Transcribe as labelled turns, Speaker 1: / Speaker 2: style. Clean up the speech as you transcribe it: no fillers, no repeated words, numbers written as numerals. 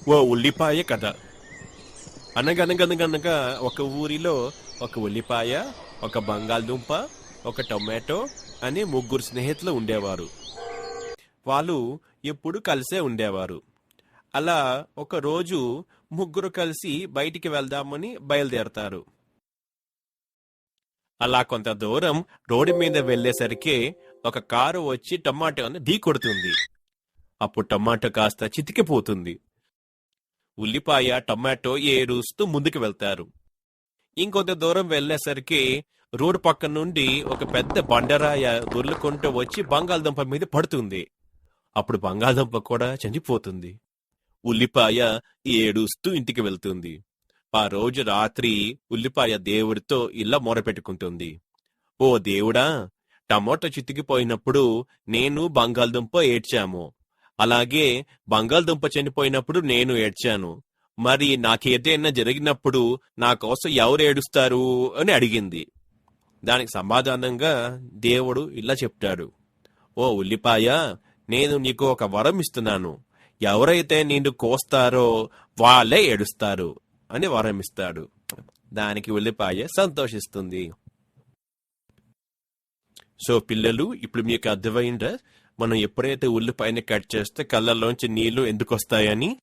Speaker 1: ఓ ఉల్లిపాయ కథ. అనగనగనగనగా ఒక ఊరిలో ఒక ఉల్లిపాయ, ఒక బంగాళదుంప, ఒక టొమాటో అని ముగ్గురు స్నేహితులు ఉండేవారు. వాళ్ళు ఎప్పుడు కలిసే ఉండేవారు. అలా ఒక రోజు ముగ్గురు కలిసి బయటికి వెళ్దామని బయలుదేరతారు. అలా కొంత దూరం రోడ్డు మీద వెళ్లేసరికి ఒక కారు వచ్చి టమాటోని ఢీ కొడుతుంది. అప్పుడు టమాటో కాస్త చితికిపోతుంది. ఉల్లిపాయ, టమాటో ఏడుస్తూ ముందుకు వెళ్తారు. ఇంకొంత దూరం వెళ్లేసరికి రోడ్డు పక్క నుండి ఒక పెద్ద బండరాయ దొర్లుకుంటూ వచ్చి బంగాళదుంప మీద పడుతుంది. అప్పుడు బంగాళదుంప కూడా చనిపోతుంది. ఉల్లిపాయ ఏడుస్తూ ఇంటికి వెళ్తుంది. ఆ రోజు రాత్రి ఉల్లిపాయ దేవుడితో ఇలా మొరపెట్టుకుంటుంది. ఓ దేవుడా, టమాటో చితికిపోయినప్పుడు నేను బంగాళదుంప ఏడ్చాము. అలాగే బంగాళదుంప చనిపోయినప్పుడు నేను ఏడ్చాను. మరి నాకేదైనా జరిగినప్పుడు నా కోసం ఎవరు ఏడుస్తారు అని అడిగింది. దానికి సమాధానంగా దేవుడు ఇలా చెప్తాడు. ఓ ఉల్లిపాయ, నేను నీకు ఒక వరం ఇస్తున్నాను. ఎవరైతే నిన్ను కోస్తారో వాళ్ళే ఏడుస్తారు అని వరం ఇస్తాడు. దానికి ఉల్లిపాయ సంతోషిస్తుంది. సో పిల్లలు, ఇప్పుడు మీకు అర్థమైందా మనం ఎప్పుడైతే ఉల్లిపాయని కట్ చేస్తే కళ్ళల్లోంచి నీళ్లు ఎందుకు వస్తాయని?